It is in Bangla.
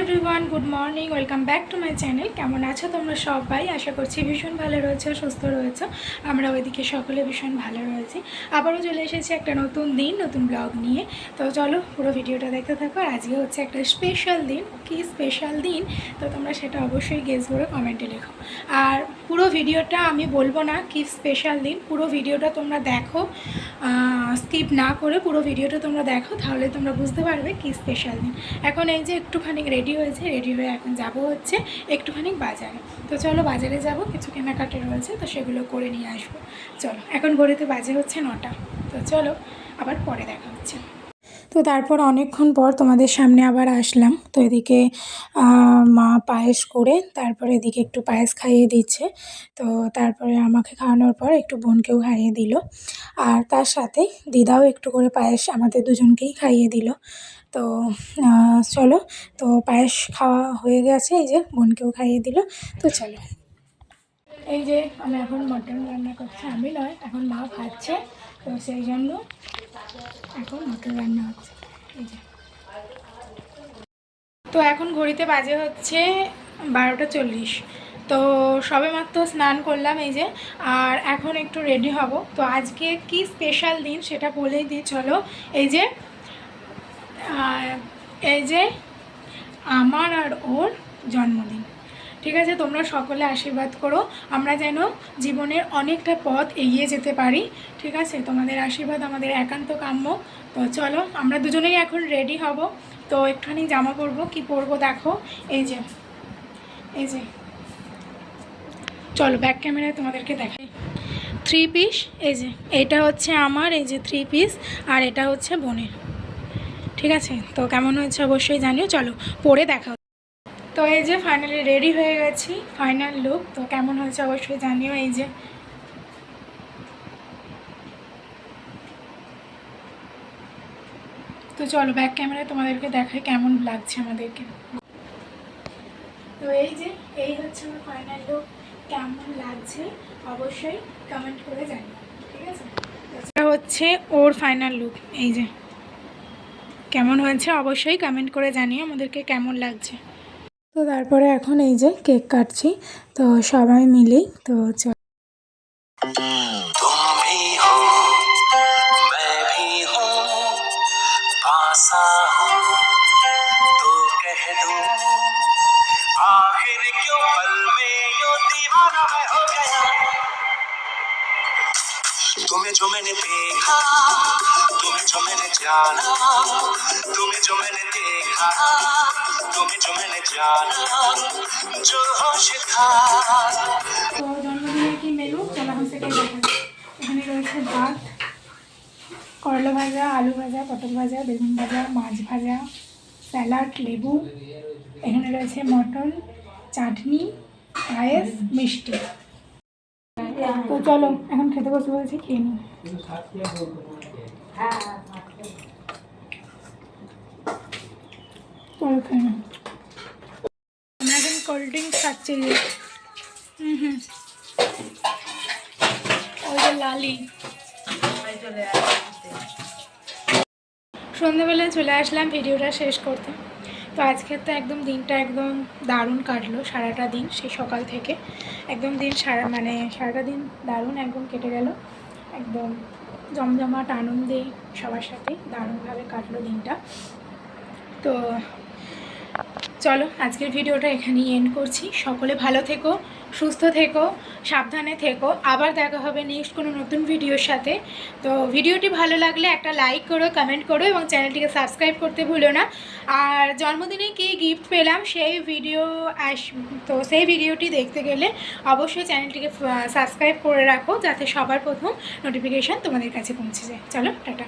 Everyone, good morning, welcome back to my channel. কেমন আছো তোমরা সবাই? আশা করছি ভীষণ ভালো রয়েছে, সুস্থ রয়েছে। আমরা ওইদিকে সকলে ভীষণ ভালো রয়েছি। আবারও চলে এসেছি একটা নতুন দিন, নতুন ব্লগ নিয়ে। তো চলো পুরো ভিডিওটা দেখতে থাকো। আর আজকে হচ্ছে একটা স্পেশাল দিন। কী স্পেশাল দিন তো তোমরা সেটা অবশ্যই গেস করে কমেন্টে লেখো। আর পুরো ভিডিওটা আমি বলবো না কি স্পেশাল দিন, পুরো ভিডিওটা তোমরা দেখো, স্কিপ না করে পুরো ভিডিওটা তোমরা দেখো, তাহলে তোমরা বুঝতে পারবে কি স্পেশাল দিন। এখন এই যে একটুখানি রেডি হয়েছে, রেডি হয়ে এখন যাব হচ্ছে একটুখানি বাজারে। তো চলো বাজারে যাব, কিছু কেনাকাটা রয়েছে তো সেগুলো করে নিয়ে আসবো। চলো, এখন ঘড়িতে বাজে হচ্ছে 9টা। তো চলো আবার পরে দেখা হচ্ছে। তো তারপর অনেকক্ষণ পর তোমাদের সামনে আবার আসলাম। তো এদিকে মা পায়েস করে তারপরে এদিকে একটু পায়েস খাইয়ে দিচ্ছে। তো তারপরে আমাকে খাওয়ানোর পর একটু বোনকেও খাইয়ে দিল, আর তার সাথে দিদাও একটু করে পায়েস আমাদের দুজনকেই খাইয়ে দিল। তো চলো, তো পায়েস খাওয়া হয়ে গেছে, এই যে বোনকেও খাইয়ে দিল। তো চলো, এই যে আমি এখন মটন রান্না করছি, আমি নয়, এখন মা খাচ্ছে। তো সেই জন্য এখন মটন রান্না হচ্ছে। এই যে, তো এখন ঘড়িতে বাজে হচ্ছে 12টা 40। তো সবে মাত্র স্নান করলাম, এই যে, আর এখন একটু রেডি হব। তো আজকে কি স্পেশাল দিন সেটা বলেই দিই চলো। এই যে এই যে আমার আর ওর জন্মদিন, ঠিক আছে? তোমরা সকলে আশীর্বাদ করো, আমরা যেন জীবনের অনেকটা পথ এগিয়ে যেতে পারি, ঠিক আছে? তোমাদের আশীর্বাদ আমাদের একান্ত কাম্য। তো চলো, আমরা দুজনেই এখন রেডি হব। তো একটুখানি জামা পরবো, কি পরবো দেখো। এই যে, এই যে, চলো ব্যাক ক্যামেরায় তোমাদেরকে দেখাই। 3 পিস, এই যে এটা হচ্ছে আমার, এই যে 3 পিস, আর এটা হচ্ছে বোনের, ঠিক আছে? তো কেমন হয়েছে অবশ্যই জানিও। চলো পরে দেখা। তো এই যে ফাইনালি রেডি হয়ে গেছি, ফাইনাল লুক। তো কেমন হয়েছে অবশ্যই জানিও। এই যে, তো চলো ব্যাক ক্যামেরায় তোমাদেরকে দেখাই কেমন লাগছে আমাদেরকে। তো এই যে, এই হচ্ছে আমার ফাইনাল লুক। কেমন লাগছে অবশ্যই কমেন্ট করে জানিও, ঠিক আছে? এটা হচ্ছে ওর ফাইনাল লুক। এই যে কেমন হয়েছে অবশ্যই কমেন্ট করে জানিও আমাদেরকে কেমন লাগছে। তো তারপরে এখন এই যে কেক কাটছি, তো সবাই মিলেই। তো तुम्हें जो मैंने देखा, तुम्हें जो मैंने जाना, तुम्हें जो मैंने देखा, तुम्हें जो मैंने जाना, जो होश था। তো জন্মদিনের কি মেনু চলা হচ্ছে কে দেখা। এখানে রয়েছে ভাত, করলা ভাজা, আলু ভাজা, পটল ভাজা, বেগুন ভাজা, মাছ ভাজা, স্যালাড, লেবু। এখানে রয়েছে মটন, চাটনি, পায়েস, মিষ্টি। তো চলো এখন খেতে বসে বলছি, খেয়ে নিই। চলো খেয়ে নিই। আমরা এখন কোল্ড ড্রিঙ্কস খাচ্ছি। ওই যে লালি। সন্ধ্যাবেলায় চলে আসলাম ভিডিওটা শেষ করতে। তো আজকে তো একদম দিনটা একদম দারুণ কাটলো, সারাটা দিন, সেই সকাল থেকে একদম দিন সারাটা দিন দারুণ একদম কেটে গেল, একদম জমজমাট আনন্দে সবার সাথে দারুণভাবে কাটলো দিনটা। তো চলো আজকের ভিডিওটা এখানেই এন্ড করছি। সকলে ভালো থেকো, সুস্থ থেকো, সাবধানে থেকো। আবার দেখা হবে নেক্সট কোনো নতুন ভিডিওর সাথে। তো ভিডিওটি ভালো লাগলে একটা লাইক করো, কমেন্ট করো এবং চ্যানেলটিকে সাবস্ক্রাইব করতে ভুলো না। আর জন্মদিনে কী গিফট পেলাম সেই ভিডিও তো সেই ভিডিওটি দেখতে গেলে অবশ্যই চ্যানেলটিকে সাবস্ক্রাইব করে রাখো, যাতে সবার প্রথম নোটিফিকেশান তোমাদের কাছে পৌঁছে যায়। চলো টাটা।